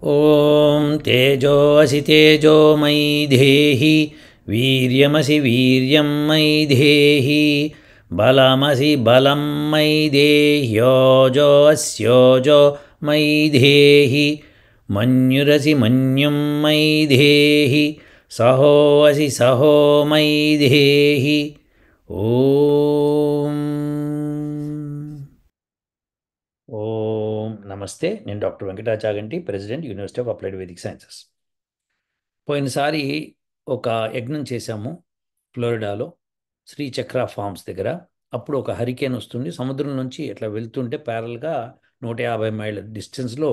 ॐ तेजोऽसि तेजोमयि देहि वीर्यमसि वीर्यं मयि देहि बलमसि बलं मयि देह्योजोऽस्योजो मयि देहि मन्युरसि मन्युं मयि देहि सहोऽसि सहो मयि देहि ॐ నమస్తే. నేను doctor Venkata Chaganti, president, university of applied Vedic sciences. పోయినసారి ఒక యజ్ఞం చేశాము ఫ్లోరిడాలో, శ్రీచక్ర ఫార్మ్స్ దగ్గర. అప్పుడు ఒక హరికేన్ వస్తుంది, సముద్రం నుంచి ఇట్లా వెళ్తుంటే ప్యారల్గా 150 మైళ్ళ డిస్టెన్స్లో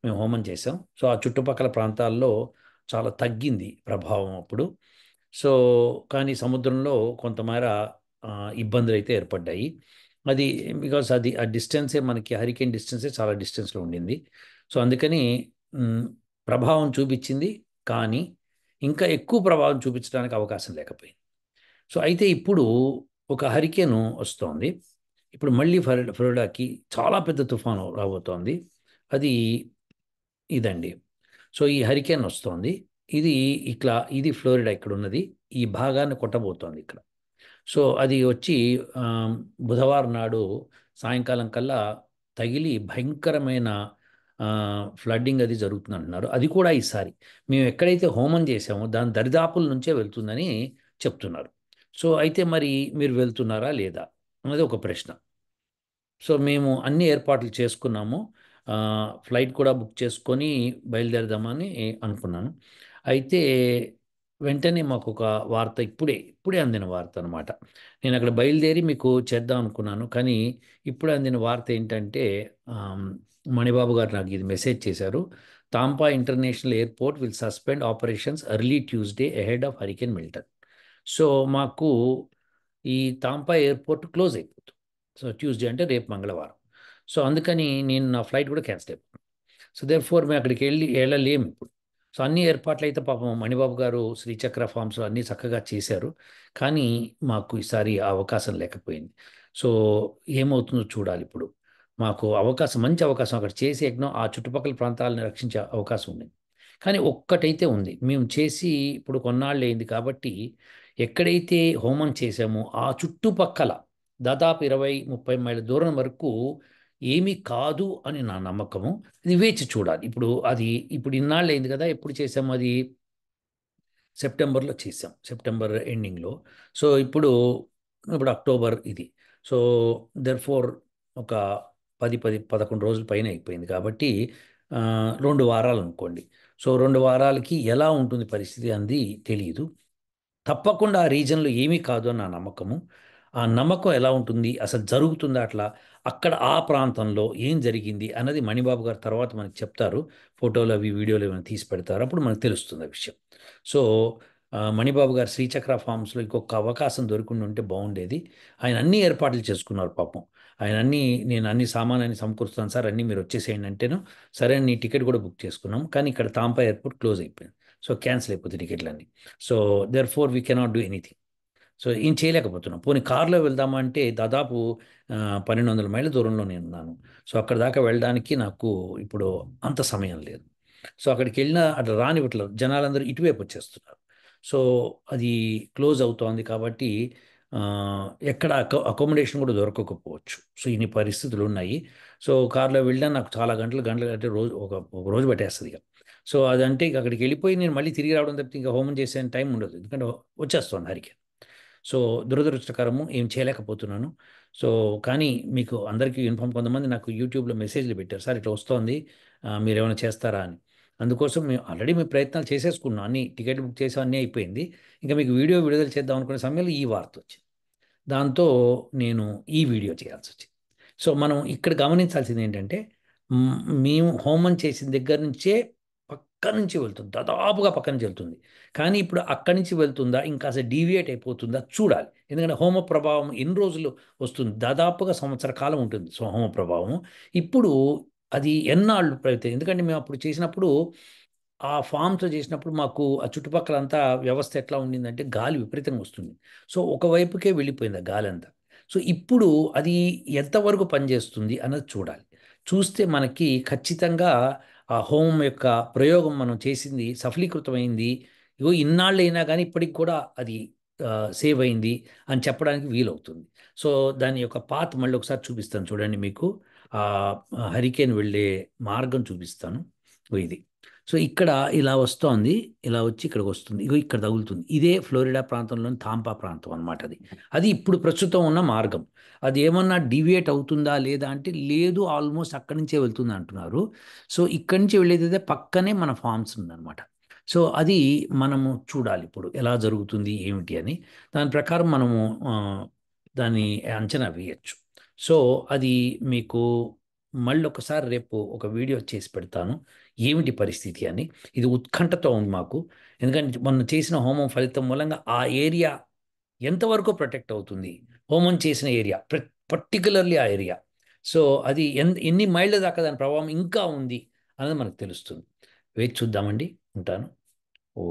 మేము హోమం చేసాం. సో ఆ చుట్టుపక్కల ప్రాంతాల్లో చాలా తగ్గింది ప్రభావం అప్పుడు. సో కానీ సముద్రంలో కొంతమేర ఇబ్బందులు అయితే ఏర్పడ్డాయి. అది బికాస్ అది ఆ డిస్టెన్సే మనకి హరికేన్ డిస్టెన్సే చాలా డిస్టెన్స్లో ఉండింది. సో అందుకని మ్, ప్రభావం చూపించింది, కానీ ఇంకా ఎక్కువ ప్రభావం చూపించడానికి అవకాశం లేకపోయింది. సో అయితే ఇప్పుడు ఒక హరికేను వస్తోంది. ఇప్పుడు మళ్ళీ ఫ్లోరిడాకి చాలా పెద్ద తుఫాను రాబోతోంది. అది ఇదండి. సో ఈ హరికేన్ వస్తోంది. ఇది ఇది ఫ్లోరిడా ఇక్కడ ఉన్నది. ఈ భాగాన్ని కొట్టబోతోంది ఇక్కడ. సో అది వచ్చి బుధవారం నాడు సాయంకాలం కల్లా తగిలి భయంకరమైన ఫ్లడ్డింగ్ అది జరుగుతుంది అంటున్నారు. అది కూడా ఈసారి మేము ఎక్కడైతే హోమం చేసామో దాని దరిదాపుల నుంచే వెళ్తుందని చెప్తున్నారు. సో అయితే మరి మీరు వెళ్తున్నారా లేదా అన్నది ఒక ప్రశ్న. సో మేము అన్ని ఏర్పాట్లు చేసుకున్నాము. ఫ్లైట్ కూడా బుక్ చేసుకొని బయలుదేరదామని అనుకున్నాను. అయితే వెంటనే మాకు ఒక వార్త ఇప్పుడే అందిన వార్త అనమాట. నేను అక్కడ బయలుదేరి మీకు చేద్దాం అనుకున్నాను, కానీ ఇప్పుడే అందిన వార్త ఏంటంటే మణిబాబు గారు నాకు ఇది మెసేజ్ చేశారు. Tampa international airport will suspend operations early Tuesday ahead of hurricane Milton. So మాకు ఈ తాంపా ఎయిర్పోర్ట్ క్లోజ్ అయిపోతుంది. సో ట్యూస్డే అంటే రేపు మంగళవారం. సో అందుకని నేను నా ఫ్లైట్ కూడా క్యాన్సిల్ అయిపోతుంది. సో దేర్ ఫోర్ మేము అక్కడికి వెళ్ళలేము ఇప్పుడు. సో అన్ని ఏర్పాట్లు అయితే పాపం మణిబాబు గారు శ్రీచక్ర ఫార్మ్స్లో అన్నీ చక్కగా చేశారు, కానీ మాకు ఈసారి ఆ అవకాశం లేకపోయింది. సో ఏమవుతుందో చూడాలి ఇప్పుడు. మాకు మంచి అవకాశం అక్కడ చేసి యజ్ఞం ఆ చుట్టుపక్కల ప్రాంతాలను రక్షించే అవకాశం ఉంది. కానీ ఒక్కటైతే ఉంది, మేము చేసి ఇప్పుడు కొన్నాళ్ళు అయింది కాబట్టి ఎక్కడైతే హోమం చేశామో ఆ చుట్టుపక్కల దాదాపు 20-30 మైళ్ళ దూరం వరకు ఏమీ కాదు అని నా నమ్మకము. ఇది వేచి చూడాలి. ఇప్పుడు ఇన్నాళ్ళు అయింది కదా, ఎప్పుడు చేసాము అది? సెప్టెంబర్లో చేసాం, సెప్టెంబర్ ఎండింగ్లో. సో ఇప్పుడు అక్టోబర్ ఇది. సో దెర్ఫోర్ ఒక 11 రోజుల పైన అయిపోయింది కాబట్టి 2 వారాలు అనుకోండి. సో 2 వారాలకి ఎలా ఉంటుంది పరిస్థితి అంది తెలియదు. తప్పకుండా ఆ రీజన్లో ఏమీ కాదు అని నా నమ్మకము. ఆ నమ్మకం ఎలా ఉంటుంది, అసలు జరుగుతుందా అట్లా, అక్కడ ఆ ప్రాంతంలో ఏం జరిగింది అన్నది మణిబాబు గారు తర్వాత మనకి చెప్తారు. ఫోటోలు అవి వీడియోలు ఏమైనా తీసి పెడతారు, అప్పుడు మనకు తెలుస్తుంది ఆ విషయం. సో మణిబాబు గారు శ్రీచక్ర ఫార్మ్స్లో ఇంకొక అవకాశం దొరికిండి ఉంటే బాగుండేది. ఆయన అన్ని ఏర్పాట్లు చేసుకున్నారు పాపం. నేను అన్ని సామానాన్ని సమకూరుస్తాను సార్, అన్నీ మీరు వచ్చేసేయండి అంటేను సరే నీ టికెట్ కూడా బుక్ చేసుకున్నాం, కానీ ఇక్కడ తాంపా ఎయిర్పోర్ట్ క్లోజ్ అయిపోయింది. సో క్యాన్సిల్ అయిపోతుంది టికెట్లన్నీ. So therefore we cannot do anything. So ఏం చేయలేకపోతున్నాం. పోనీ కార్లో వెళ్దామా అంటే దాదాపు 1200 మైళ్ళ దూరంలో నేను ఉన్నాను. సో అక్కడ దాకా వెళ్ళడానికి నాకు ఇప్పుడు అంత సమయం లేదు. సో అక్కడికి వెళ్ళినా అట్లా రానివ్వట్లేదు, జనాలందరూ ఇటువైపు వచ్చేస్తున్నారు. సో అది క్లోజ్ అవుతోంది కాబట్టి ఆ, ఎక్కడ అకామిడేషన్ కూడా దొరకకపోవచ్చు. సో ఇన్ని పరిస్థితులు ఉన్నాయి. సో కార్లో వెళ్ళినా నాకు చాలా గంటలు అంటే ఒక రోజు పట్టేస్తుంది ఇక. సో అదంటే ఇక అక్కడికి వెళ్ళిపోయి నేను మళ్ళీ తిరిగి రావడం తప్పితే ఇంకా హోమం చేసే టైం ఉండదు, ఎందుకంటే వచ్చేస్తాను హరికి. సో దురదృష్టకరము, ఏం చేయలేకపోతున్నాను. సో కానీ మీకు అందరికీ ఇన్ఫామ్, కొంతమంది నాకు యూట్యూబ్లో మెసేజ్లు పెట్టారు, సార్ ఇట్లా వస్తోంది, మీరు ఏమైనా చేస్తారా అని. అందుకోసం మేము ప్రయత్నాలు చేసేసుకున్నాం, అన్ని టికెట్లు బుక్ చేసాం, అన్నీ అయిపోయింది. ఇంకా మీకు వీడియో విడుదల చేద్దాం అనుకునే సమయంలో ఈ వార్త వచ్చింది. దాంతో నేను ఈ వీడియో చేయాల్సి వచ్చింది. సో మనం ఇక్కడ గమనించాల్సింది ఏంటంటే మేము హోమం చేసిన దగ్గర నుంచే పక్క నుంచి వెళ్తుంది, దాదాపుగా పక్క నుంచి వెళ్తుంది. కానీ ఇప్పుడు అక్కడి నుంచి వెళ్తుందా, ఇంకా అసలు డీవియేట్ అయిపోతుందా చూడాలి. ఎందుకంటే హోమ ప్రభావం ఎన్ని రోజులు వస్తుంది, దాదాపుగా సంవత్సర కాలం ఉంటుంది. సో హోమ ప్రభావం ఇప్పుడు అది ఎన్నాళ్ళు ప్రయత్నం, ఎందుకంటే మేము అప్పుడు చేసినప్పుడు ఆ ఫామ్తో చేసినప్పుడు మాకు ఆ చుట్టుపక్కలంతా వ్యవస్థ ఎట్లా ఉండిందంటే గాలి విపరీతంగా వస్తుంది. సో ఒకవైపుకే వెళ్ళిపోయింది ఆ గాలి అంతా. సో ఇప్పుడు అది ఎంతవరకు పనిచేస్తుంది అన్నది చూడాలి. చూస్తే మనకి ఖచ్చితంగా ఆ హోమం యొక్క ప్రయోగం మనం చేసింది సఫలీకృతమైంది, ఇగో ఇన్నాళ్ళైనా కానీ ఇప్పటికి కూడా అది సేవ్ అయింది అని చెప్పడానికి వీలవుతుంది. సో దాని యొక్క పాత్ మళ్ళీ ఒకసారి చూపిస్తాను చూడండి మీకు. ఆ హరికేన్ వెళ్ళే మార్గం చూపిస్తాను. ఇగో ఇది. సో ఇక్కడ ఇలా వస్తోంది, ఇలా వచ్చి ఇక్కడికి వస్తుంది, ఇగో ఇక్కడ తగులుతుంది. ఇదే ఫ్లోరిడా ప్రాంతంలోని తాంపా ప్రాంతం అన్నమాట. అది అది ఇప్పుడు ప్రస్తుతం ఉన్న మార్గం. అది ఏమన్నా డివియేట్ అవుతుందా లేదా అంటే లేదు, ఆల్మోస్ట్ అక్కడి నుంచే వెళ్తుంది అంటున్నారు. సో ఇక్కడి నుంచి వెళ్ళేదైతే పక్కనే మన ఫార్మ్స్ ఉందన్నమాట. సో అది మనము చూడాలి ఇప్పుడు ఎలా జరుగుతుంది ఏమిటి అని. దాని ప్రకారం మనము ఆ, దాన్ని అంచనా వేయచ్చు. సో అది మీకు మళ్ళీ ఒకసారి రేపు ఒక వీడియో చేసి పెడతాను ఏమిటి పరిస్థితి అని. ఇది ఉత్కంఠతో ఉంది మాకు, ఎందుకంటే మొన్న చేసిన హోమం ఫలితం మూలంగా ఆ ఏరియా ఎంతవరకు ప్రొటెక్ట్ అవుతుంది, హోమం చేసిన ఏరియా, పర్టికులర్లీ ఆ ఏరియా. సో అది ఎన్ని మైళ్ళ దాకా దాని ప్రభావం ఇంకా ఉంది అన్నది మనకు తెలుస్తుంది. వేచి చూద్దామండి. ఉంటాను. ఓ